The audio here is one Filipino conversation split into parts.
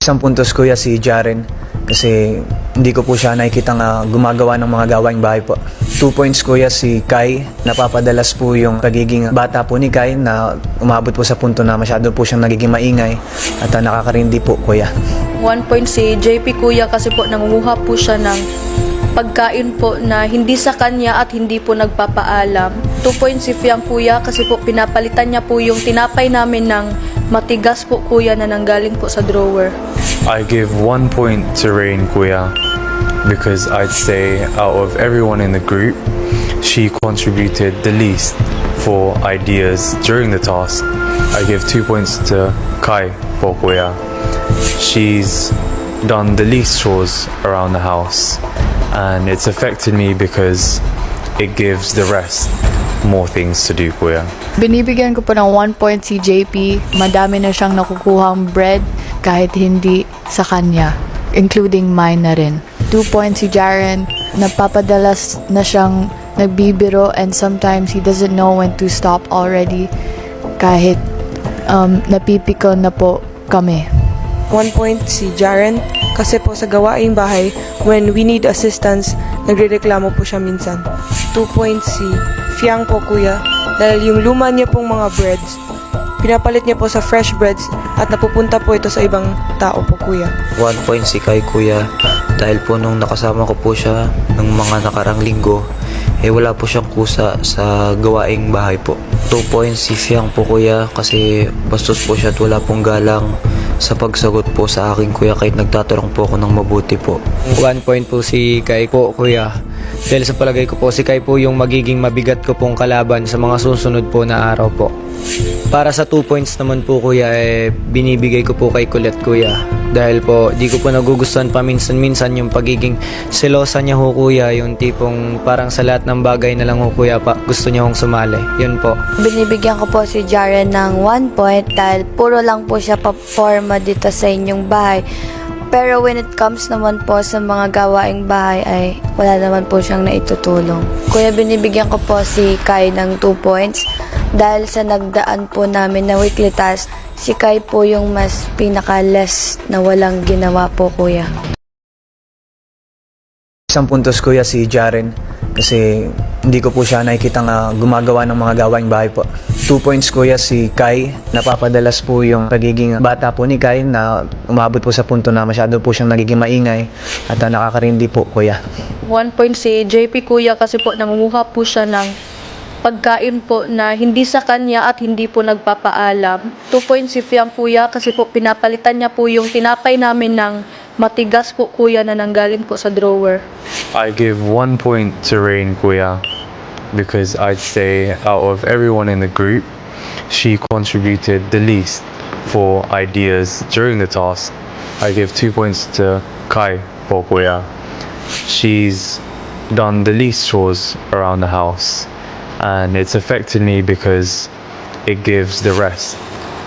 Isang puntos kuya si Jaren kasi hindi ko po siya nakikita nga gumagawa ng mga gawaing bahay po. 2 points kuya si Kai, napapadalas po yung pagiging bata po ni Kai na umabot po sa punto na masyado po siyang nagiging maingay at nakakarindi po kuya. 1 point si JP kuya kasi po nangunguha po siya ng pagkain po na hindi sa kanya at hindi po nagpapaalam. 2 points si Fiang kuya kasi po pinapalitan niya po yung tinapay namin ng matigas po kuya na nanggaling po sa drawer. I give 1 point to Rain Kuya because I'd say out of everyone in the group, she contributed the least for ideas during the task. I give 2 points to Kai for Kuya. She's done the least chores around the house and it's affected me because it gives the rest more things to do, Kuya. Binibigyan ko po ng 1 point si JP. Madami na siyang nakukuhang bread kahit hindi sa kanya, including mine na rin. 2 points si Jaren. Napapadalas na siyang nagbibiro and sometimes he doesn't know when to stop already kahit napipikon na po kami. 1 point si Jaren kasi po sa gawaing bahay, when we need assistance, nagrereklamo po siya minsan. 2 points si Fiang po kuya dahil yung luma niya pong mga breads, pinapalit niya po sa fresh breads at napupunta po ito sa ibang tao po kuya. 1 point si Kai kuya dahil po nung nakasama ko po siya ng mga nakarang linggo wala po siyang kusa sa gawaing bahay po. 2 points si Fiang po kuya kasi bastos po siya at wala pong galang sa pagsagot po sa akin kuya kahit nagtatanong po ako ng mabuti po. 1 point po si Kai po kuya dahil sa palagay ko po si Kai po yung magiging mabigat ko pong kalaban sa mga susunod po na araw po. Para sa 2 points naman po kuya binibigay ko po kay Colette kuya dahil po di ko po nagugustuhan paminsan-minsan yung pagiging selosa niya ho kuya, yung tipong parang sa lahat ng bagay na lang ho kuya pa gusto niya hong sumali. Yun po. Binibigyan ko po si Jaren ng 1 point dahil puro lang po siya pa-forma dito sa inyong bahay. Pero when it comes naman po sa mga gawaing bahay ay wala naman po siyang naitutulong. Kuya, binibigyan ko po si Kai ng 2 points dahil sa nagdaan po namin na weekly task, si Kai po yung mas pinaka-less na walang ginawa po kuya. Isang puntos kuya si Jaren kasi hindi ko po siya nakikita nga gumagawa ng mga gawaing bahay po. 2 points kuya si Kai, napapadalas po yung pagiging bata po ni Kai na umabot po sa punto na masyado po siyang nagiging maingay at nakakarindi po kuya. 1 point si JP kuya kasi po nangunguha po siya ng pagkain po na hindi sa kanya at hindi po nagpapaalam. 2 points si Fiang kuya kasi po pinapalitan niya po yung tinapay namin ng matigas po kuya na nanggaling po sa drawer. I give 1 point to Rain Kuya because I'd say out of everyone in the group, she contributed the least for ideas during the task. I give 2 points to Kai for Kuya. She's done the least chores around the house and it's affected me because it gives the rest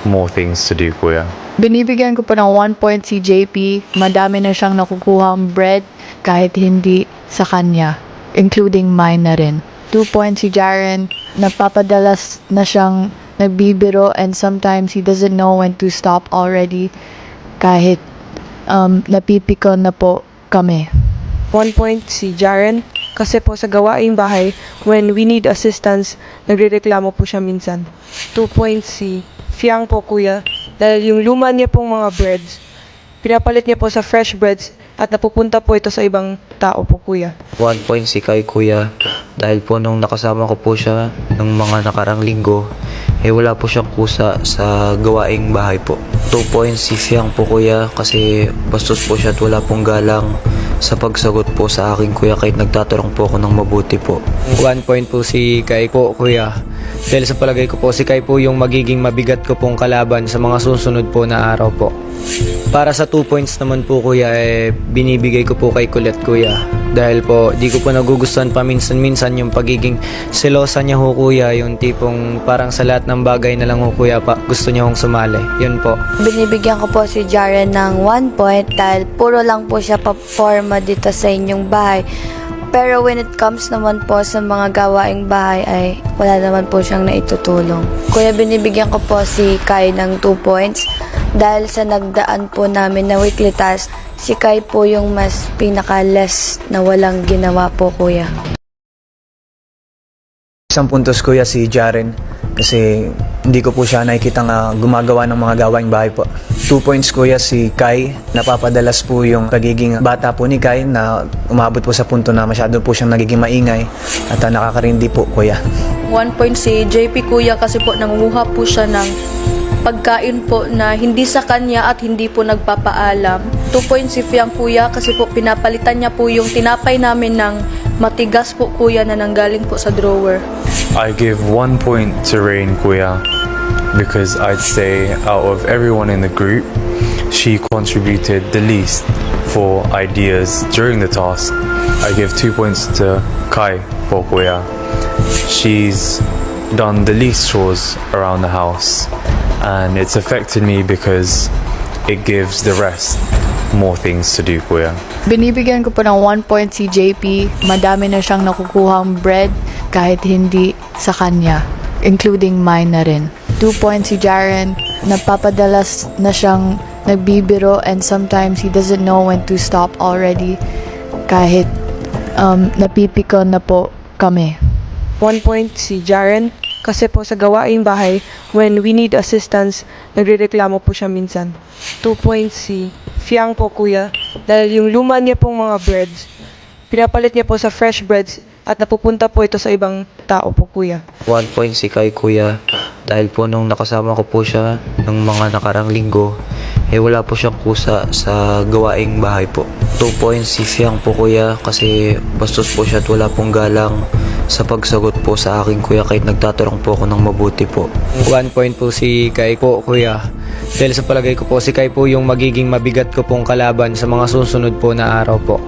more things to do, Kuya. Binibigyan ko po ng 1 point si JP. Madami na siyang nakukuhang bread kahit hindi sa kanya, including mine na rin. 2 points si Jaren. Napapadalas na siyang nagbibiro and sometimes he doesn't know when to stop already kahit napipikon na po kami. 1 point si Jaren kasi po sa gawaing bahay, when we need assistance, nagrereklamo po siya minsan. 2 points si Fiang po kuya dahil yung luma niya pong mga breads, pinapalit niya po sa fresh breads at napupunta po ito sa ibang tao po kuya. 1 point si Kai kuya dahil po nung nakasama ko po siya ng mga nakarang linggo wala po siyang kusa sa gawaing bahay po. 2 points si Fiang po kuya kasi bastos po siya at wala pong galang sa pagsagot po sa akin kuya kahit nagtatanong po ako ng mabuti po. 1 point po si Kai po kuya dahil sa palagay ko po si Kai po yung magiging mabigat ko pong kalaban sa mga susunod po na araw po. Para sa 2 points naman po kuya binibigay ko po kay Colette kuya dahil po di ko po nagugustuhan paminsan-minsan yung pagiging selosa niya ho kuya, yung tipong parang sa lahat ng bagay na lang ho kuya pa gusto niya hong sumali. Yun po. Binibigyan ko po si Jaren ng 1 point dahil puro lang po siya pa-forma dito sa inyong bahay. Pero when it comes naman po sa mga gawaing bahay ay wala naman po siyang naitutulong. Kuya, binibigyan ko po si Kai ng 2 points Dahil sa nagdaan po namin na weekly task, si Kai po yung mas pinaka-less na walang ginawa po, kuya. Isang puntos kuya si Jaren kasi hindi ko po siya nakikitang gumagawa ng mga gawaing bahay po. 2 points kuya si Kai, napapadalas po yung pagiging bata po ni Kai na umabot po sa punto na masyado po siyang nagiging maingay at nakakarindi po kuya. 1 point si JP kuya kasi po nangunguha po siya ng pagkain po na hindi sa kanya at hindi po nagpapaalam. 2 points si Fiang kuya kasi po pinapalitan niya po yung tinapay namin ng matigas po kuya na nanggaling po sa drawer. I give 1 point to Rain Kuya because I'd say out of everyone in the group, she contributed the least for ideas during the task. I give 2 points to Kai for Kuya. She's done the least chores around the house, and it's affected me because it gives the rest more things to do, Kuya. Binibigyan ko po ng 1 point si JP. Madami na siyang nakukuhang bread kahit hindi sa kanya, including mine na rin. 2 points si Jaren. Nagpapadalas na siyang nagbibiro and sometimes he doesn't know when to stop already kahit napipikon na po kami. 1 point si Jaren kasi po sa gawaing bahay, when we need assistance, nagrereklamo po siya minsan. 2 points si Fiang po, kuya, dahil yung luma niya pong mga breads, pinapalit niya po sa fresh breads at napupunta po ito sa ibang tao po, kuya. 1 point si Kai kuya dahil po nung nakasama ko po siya ng mga nakarang linggo wala po siyang kusa sa gawaing bahay po. 2 points si Fiang po kuya kasi bastos po siya at wala pong galang sa pagsagot po sa akin kuya kahit nagtatanong po ako ng mabuti po. 1 point po si Kai po, kuya. Dahil sa palagay ko po, si Kai po yung magiging mabigat ko pong kalaban sa mga susunod po na araw po.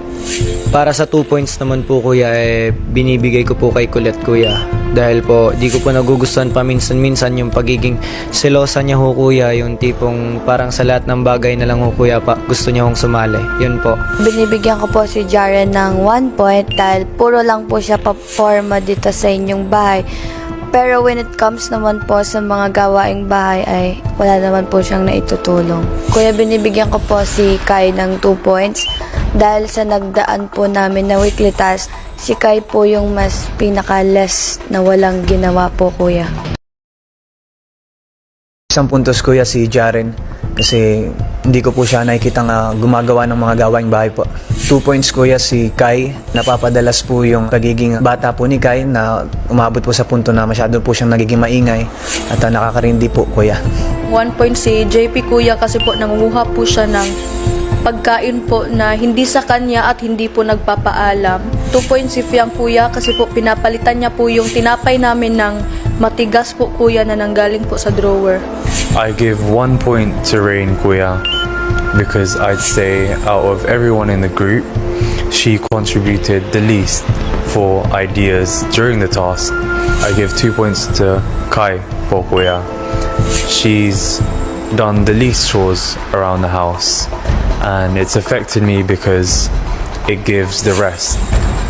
Para sa 2 points naman po, kuya, binibigay ko po kay Kulit, kuya. Dahil po, di ko po nagugustuhan paminsan-minsan yung pagiging selosa niya ho, kuya. Yung tipong parang sa lahat ng bagay na lang ho, kuya, gusto niya hong sumali. Yun po. Binibigyan ko po si Jaren ng 1 point dahil puro lang po siya paporma dito sa inyong bahay. Pero when it comes naman po sa mga gawaing bahay ay wala naman po siyang naitutulong. Kuya, binibigyan ko po si Kai ng 2 points dahil sa nagdaan po namin na weekly task, si Kai po yung mas pinaka-less na walang ginawa po, kuya. Isang puntos kuya si Jaren kasi hindi ko po siya nakikitang gumagawa ng mga gawaing bahay po. 2 points kuya si Kai, napapadalas po yung pagiging bata po ni Kai na umabot po sa punto na masyado po siyang nagiging maingay at nakakarindi po kuya. 1 point si JP kuya kasi po nangunguha po siya ng pagkain po na hindi sa kanya at hindi po nagpapaalam. 2 points si Fiang kuya kasi po pinapalitan niya po yung tinapay namin ng matigas po kuya na nanggaling po sa drawer. I give 1 point to Rain Kuya because I'd say out of everyone in the group, she contributed the least for ideas during the task. I give 2 points to Kai for Kuya. She's done the least chores around the house, and it's affected me because it gives the rest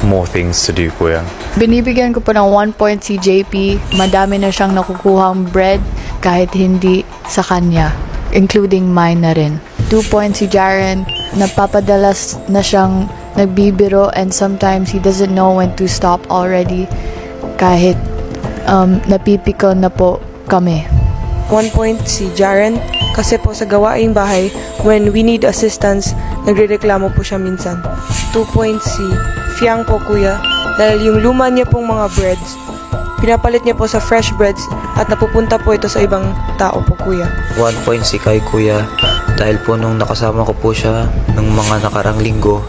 more things to do, kuya. Binibigyan ko po ng 1 point si JP. Madami na siyang nakukuhang bread kahit hindi sa kanya, including mine na rin. 2 points si Jaren. Nagpapadalas na siyang nagbibiro and sometimes he doesn't know when to stop already kahit napipikon na po kami. 1 point si Jaren kasi po sa gawaing bahay, when we need assistance, nagrereklamo po siya minsan. 2 points si Fiang po, kuya, dahil yung luma niya pong mga breads, pinapalit niya po sa fresh breads at napupunta po ito sa ibang tao po, kuya. 1 point si Kai kuya dahil po nung nakasama ko po siya ng mga nakarang linggo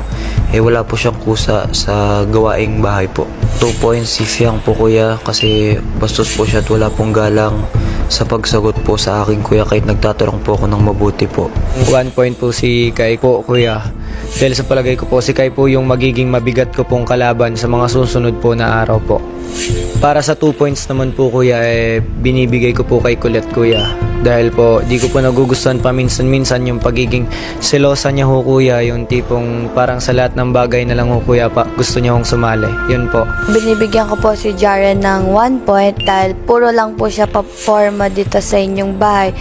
wala po siyang kusa sa gawaing bahay po. 2 points si Fiang po kuya kasi bastos po siya at wala pong galang sa pagsagot po sa akin kuya kahit nagtatanong po ako ng mabuti po. 1 point po si Kai po, kuya. Dahil sa palagay ko po, si Kai po yung magiging mabigat ko pong kalaban sa mga susunod po na araw po. Para sa 2 points naman po, kuya, binibigay ko po kay Kulit, kuya. Dahil po, di ko po nagugustuhan paminsan-minsan yung pagiging selosa niya ho, kuya. Yung tipong parang sa lahat ng bagay na lang ho, kuya, gusto niya hong sumali. Yun po. Binibigyan ko po si Jaren ng 1 point dahil puro lang po siya paporma dito sa inyong bahay.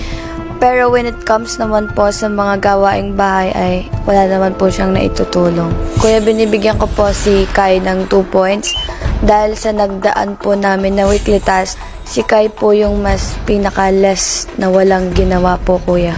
Pero when it comes naman po sa mga gawaing bahay ay wala naman po siyang naitutulong. Kuya, binibigyan ko po si Kai ng 2 points dahil sa nagdaan po namin na weekly task, si Kai po yung mas pinaka-less na walang ginawa po, kuya.